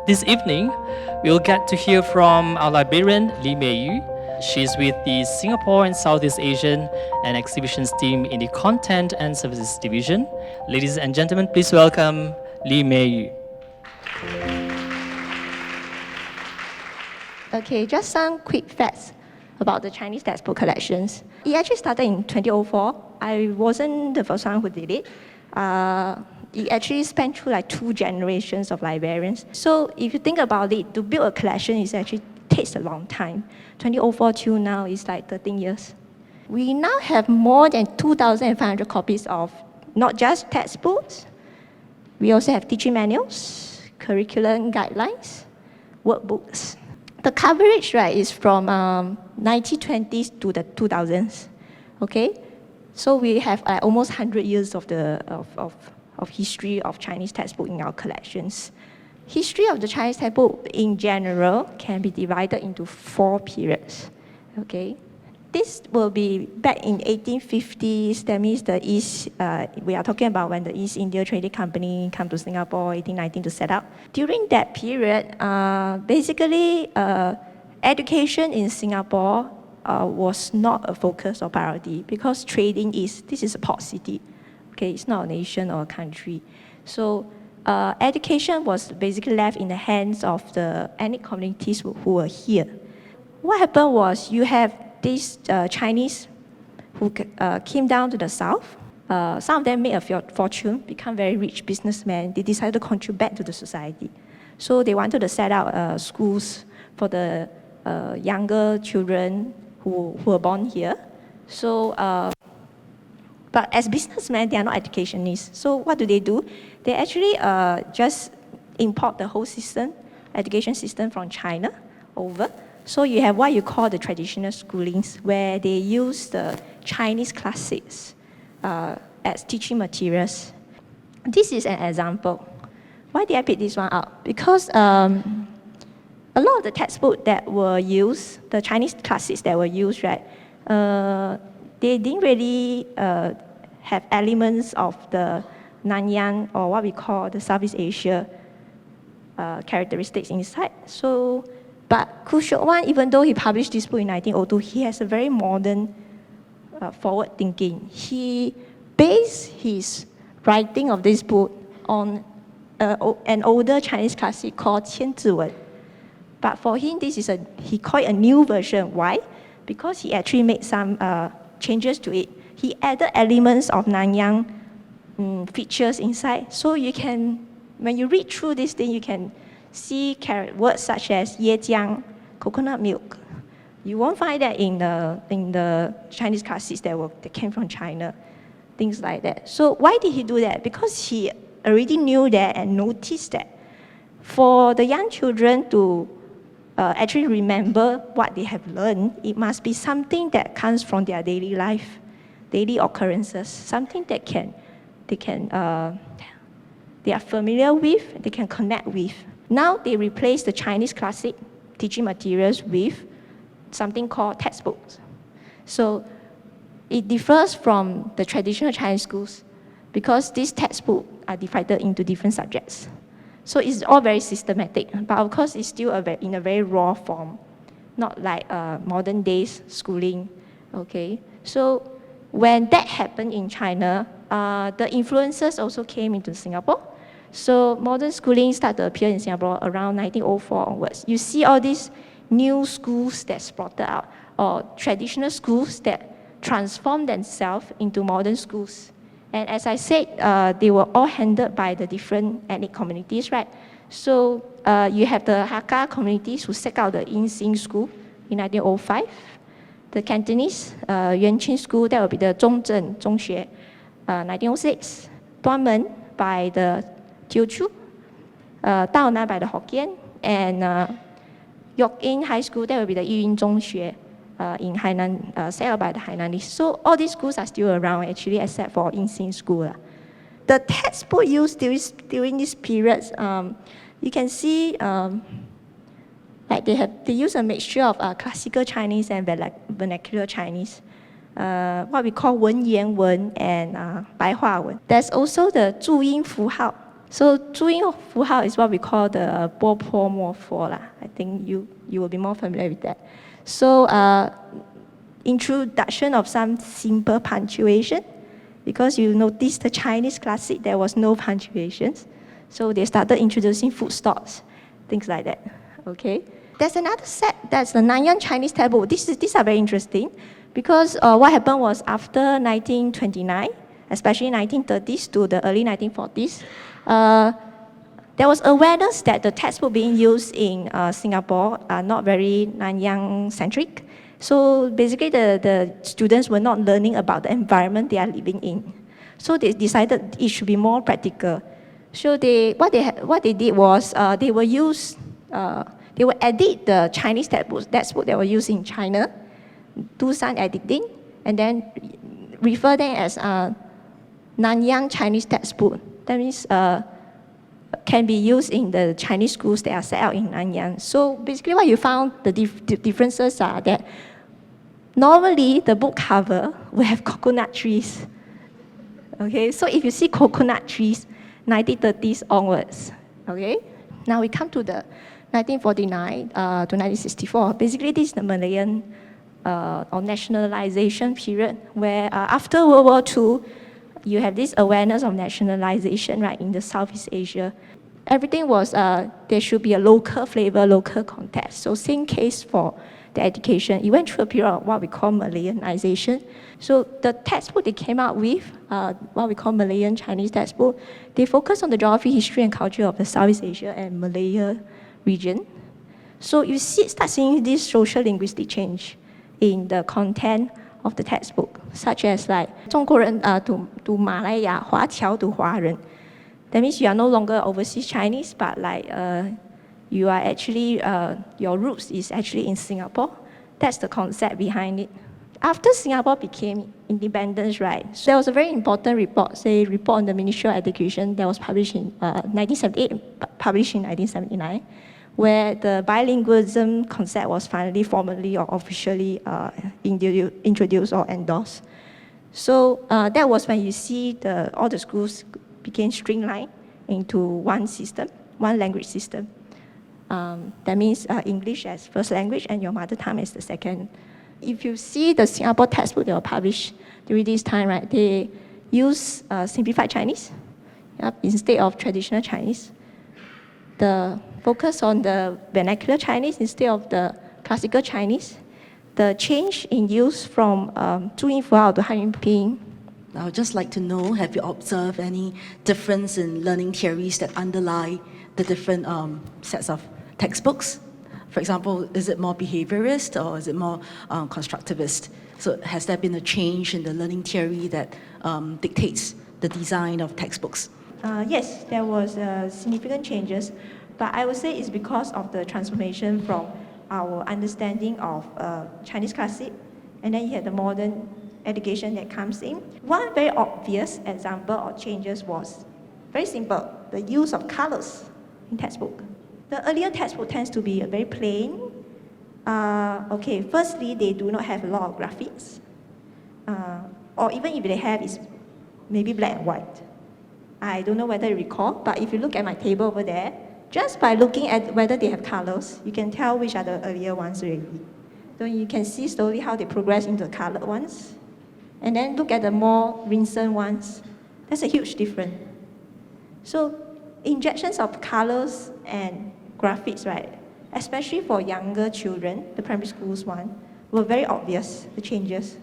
This evening, we'll get to hear from our librarian Lee Meiyu. She's with the Singapore and Southeast Asian and Exhibitions team in the Content and Services Division. Ladies and gentlemen, please welcome Lee Meiyu. Okay, just some quick facts about the Chinese textbook collections. It actually started in 2004. I wasn't the first one who did it. It actually spanned through like 2 generations of librarians. So if you think about it, to build a collection is actually takes a long time. 2004 till now is like 13 years. We now have more than 2,500 copies of not just textbooks. We also have teaching manuals, curriculum guidelines, workbooks. The coverage, right, is from 1920s to the 2000s, okay? So we have almost 100 years of history of Chinese textbook in our collections. History of the Chinese textbook in general can be divided into 4 periods, okay? This will be back in 1850s, that means the East, we are talking about when the East India Trading Company came to Singapore, 1819 to set up. During that period, basically, education in Singapore was not a focus or priority because this is a port city, okay? It's not a nation or a country. So education was basically left in the hands of the ethnic communities who were here. What happened was you have these Chinese who came down to the south. Some of them made a fortune, become very rich businessmen. They decided to contribute back to the society. So they wanted to set out schools for the younger children who were born here. So, but as businessmen, they are not educationists. So what do? They actually just import the whole system, education system from China over. So you have what you call the traditional schoolings, where they use the Chinese classics as teaching materials. This is an example. Why did I pick this one out? Because a lot of the textbooks that were used, the Chinese classics that were used, right, they didn't really have elements of the Nanyang, or what we call the Southeast Asia characteristics inside. So, but Khoo Seok Wan, even though he published this book in 1902, he has a very modern, forward thinking. He based his writing of this book on an older Chinese classic called Qian Zhi Wen. But for him, he called it a new version. Why? Because he actually made some changes to it. He added elements of Nanyang features inside. So you can, when you read through this thing, you can see words such as yejiang, coconut milk. You won't find that in the Chinese classics that came from China, things like that. So why did he do that? Because he already knew that and noticed that for the young children to actually remember what they have learned, it must be something that comes from their daily life, daily occurrences, something that they are familiar with, they can connect with. Now they replace the Chinese classic teaching materials with something called textbooks. So it differs from the traditional Chinese schools because these textbooks are divided into different subjects. So it's all very systematic, but of course it's still in a very raw form, not like modern days schooling, okay? So when that happened in China, the influences also came into Singapore. So modern schooling started to appear in Singapore around 1904 onwards. You see all these new schools that sprouted out, or traditional schools that transformed themselves into modern schools. And as I said, they were all handled by the different ethnic communities, right? So you have the Hakka communities who set out the Yinxing school in 1905. The Cantonese Yuanqing school, that would be the Zhongzhen Zhongxue, 1906. Tuanmen by the Teochew, Daonan by the Hokkien, and Yok-In High School, that would be the Yiyun Zhongxue in Hainan, set up by the Hainanese. So all these schools are still around actually, except for Yinxing School. The textbook used during these periods, you can see like they use a mixture of classical Chinese and vernacular Chinese. What we call 文言文 and 白话文. There's also the 注音符号 So 注音符号 is what we call the 波坡末佛 lah. I think you will be more familiar with that. So introduction of some simple punctuation, because you notice the Chinese classic, there was no punctuations. So they started introducing food stops, things like that, okay? There's another set, that's the Nanyang Chinese textbook. These are very interesting, because what happened was after 1929, especially 1930s to the early 1940s, there was awareness that the textbook being used in Singapore are not very Nanyang-centric. So basically, the students were not learning about the environment they are living in. So they decided it should be more practical. So what they did was they will edit the Chinese textbook that were used in China, do some editing, and then refer them as Nanyang Chinese textbook. That means can be used in the Chinese schools that are set out in Nanyang. So basically what you found, the differences are that normally the book cover will have coconut trees. Okay, so if you see coconut trees, 1930s onwards, okay? Now we come to the 1949 to 1964. Basically this is the Malayan or nationalization period, where after World War II, you have this awareness of nationalization, right, in the Southeast Asia. Everything was, there should be a local flavor, local context. So same case for the education. It went through a period of what we call Malayanization. So the textbook they came out with, what we call Malayan Chinese textbook, they focus on the geography, history, and culture of the Southeast Asia and Malaya region. So you start seeing this social linguistic change in the content of the textbook, such as like 中国人 to Malaya, 华侨 to 华人. That means you are no longer overseas Chinese, but like you are actually, your roots is actually in Singapore. That's the concept behind it. After Singapore became independent, right, so there was a very important report, say report on the Ministry of Education that was published in 1978, published in 1979, where the bilingualism concept was finally formally or officially introduced or endorsed. So that was when you see all the schools became streamlined into one system, one language system. That means English as first language and your mother tongue as the second. If you see the Singapore textbook that were published during this time, right, they use simplified Chinese instead of traditional Chinese. The focus on the vernacular Chinese instead of the classical Chinese. The change in use from 注音符号 to 汉语拼音. I would just like to know, have you observed any difference in learning theories that underlie the different sets of textbooks? For example, is it more behaviorist or is it more constructivist? So has there been a change in the learning theory that dictates the design of textbooks? Yes, there was significant changes, but I would say it's because of the transformation from our understanding of Chinese classic, and then you have the modern education that comes in. One very obvious example of changes was very simple, the use of colors in textbook. The earlier textbook tends to be very plain. Okay, firstly, they do not have a lot of graphics, or even if they have, it's maybe black and white. I don't know whether you recall, but if you look at my table over there, just by looking at whether they have colors, you can tell which are the earlier ones already. So you can see slowly how they progress into the colored ones. And then look at the more recent ones. That's a huge difference. So injections of colors and graphics, right, especially for younger children, the primary schools one, were very obvious, the changes.